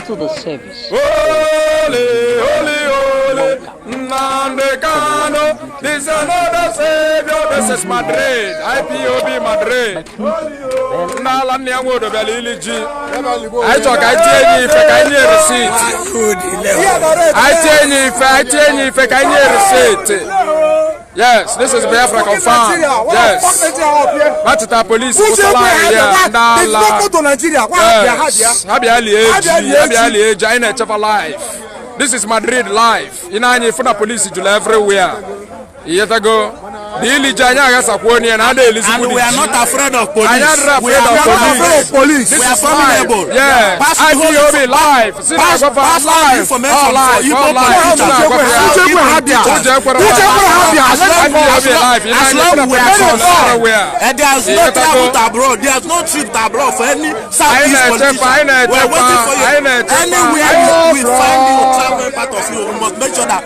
cancel the service. Holy, holy, holy, Nandekano, this is another Savior. This is Madrid, IPOB Madrid. Nala Nyango Beliliji. I talk, I tell you if I can hear receipt. I tell you if I can hear receipt. Yes, this is Biafra confirmed. Yes. Matita police was lying here. Yes. Habiali age, I never live. This is Madrid live. In any phone police to everywhere. Yet ago. And we are not afraid of police. We are not afraid of police. We are formidable. Yeah. IPOB live. Pass information. As long we are confirmed, and there is no travel abroad. There is no trip abroad for any Southeast politician. We are waiting for you. Anywhere we find you traveling part of you, we must make sure that.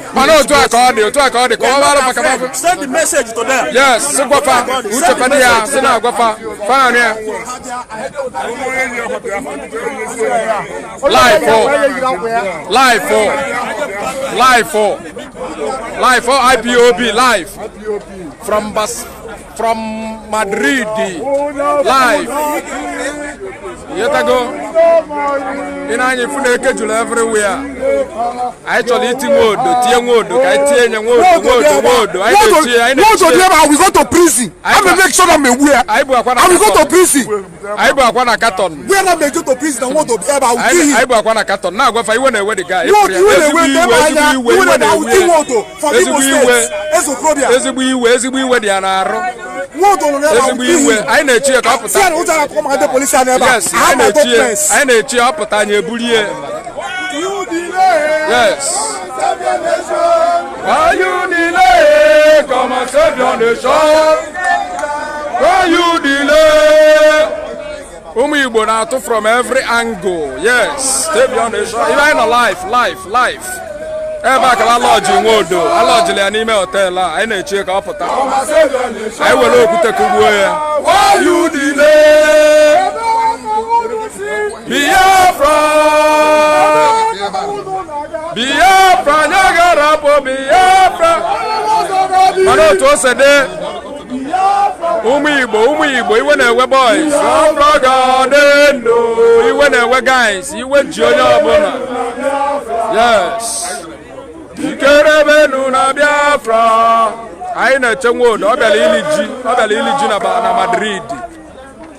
Send the message to them. Yes, Sugwafa, Uchapadia, Sena Gwafa, Fania. Live for IPOB live from Madrid live. Yetago in any food everywhere. Actually eating wood, we go to prison. I will make sure I'm aware. I will go to prison. I will go to Caton. We are not going to prison and want to be able to kill him. I will go to Caton. Now go for you away the guy. I know check up. Yes, I know check up. Yes. Why you delay? Come and save your nation. Why you delay? Umibonato from every angle. Yes, save your nation. Even life. Eba kala lodge ngodo, a lodge le anime hotel la, I na check up ta. I will look at kuwe. Why you delay? Biafra, Nyagarapo, Biafra. Mano to sede. Umibo, you were boys. From Garden, you were guys, you were Junior Bona. Yes. Kerebenuna Biafra. I know Chango, Obeliliji na Madrid.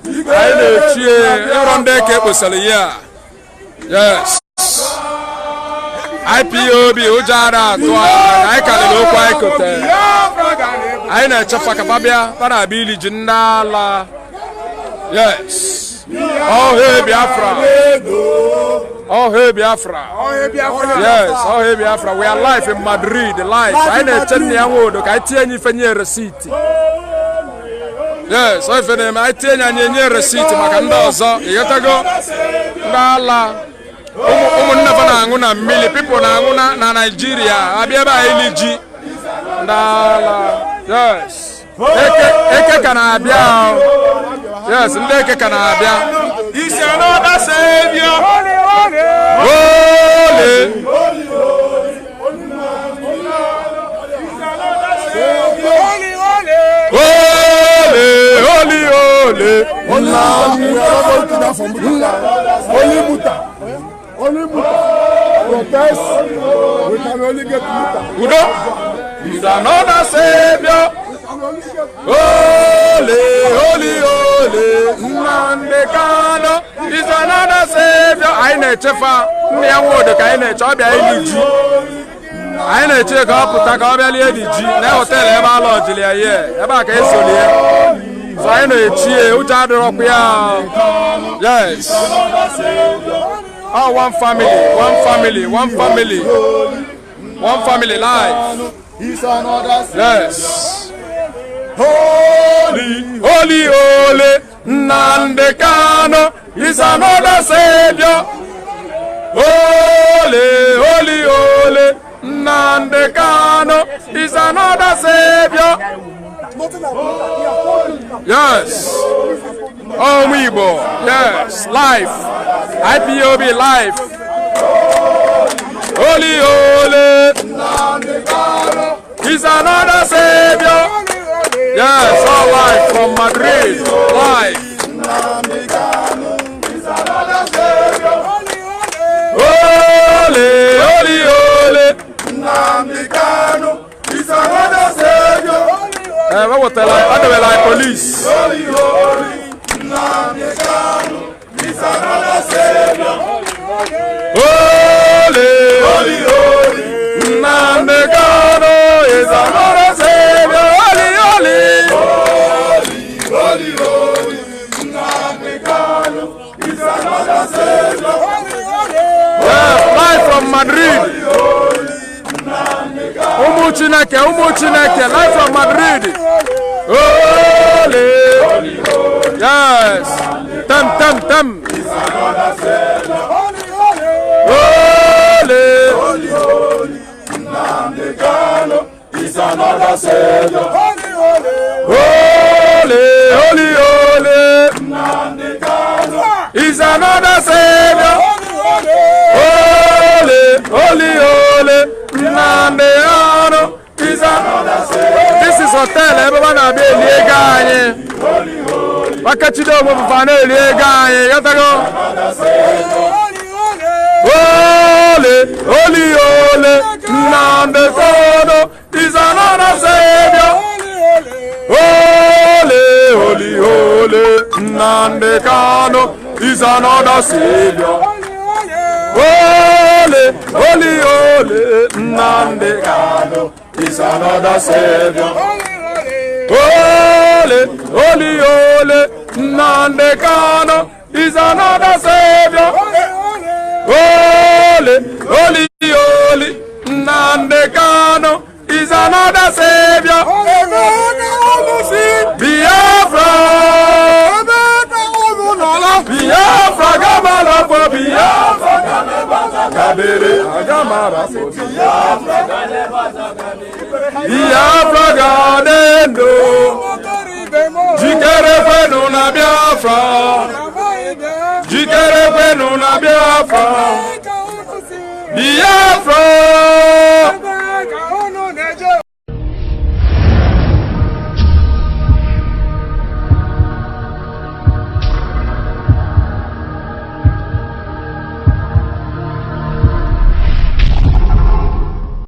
I know Chie, Ronde Kebusalia. Yes. IPOB Ujara, I can look like it. I know Chafakababia, Parabili Jindala. Yes. Oh, hey, Biafra. Oh, hey, Biafra. Yes, oh, hey, Biafra. We are live in Madrid, live. I know Chenya Wood, I tell you, Fenny receipt. Yes, I tell you, receipt, Macandoza, Yatago, Nala. Never na mili people na Nigeria. Abiaba eliji. Nala. Yes. Eke kanabia. Yes, ndeke kanabia. He's another savior. Only protest, we can only get Muta. He's another savior. Holy, Nandekano. He's another savior. I know Chefa, Niawood, I know Chabia Eligi. I know check up with Takabali Eligi. Now tell him about Julia here. About Esolia. So I know Chie, Utadropia. Yes. Oh, one family life. Yes. Holy, Nandekano is another savior. Holy, Nandekano is another savior. Yes. Oh, Weibo. Yes. Life. IPOB life. Holy, holy. He's another Savior. Yes, all live from Madrid. Live. Holy, holy, holy. He's another Savior. What was the like police? Holy, holy. He's another Savior. Holy, holy, holy. Namdekano is another Savior. Holy, holy. Holy, holy. Namdekano is another Savior. Live from Madrid. Umu Chineke, live from Madrid. Holy, yes. Tem. Holy, Namdekano is another Savior. Holy, Namdekano is another Savior. Holy, Namdekano is another Savior. This is hotel. Everyone will be here. Wakachido mo fane here. Yatago. Holy, Namdekano is another Savior. Holy, Namdekano is another Savior. Holy, Namdekano is another Savior. Holy, Namdekano is another Savior. Holy, Namdekano is another Savior. Biafra, Gamala for Biafra, Kabere, Agamara for Biafra, Gadendo, Jikere Penuna Biafra, Jikere Penuna Biafra, Biafra.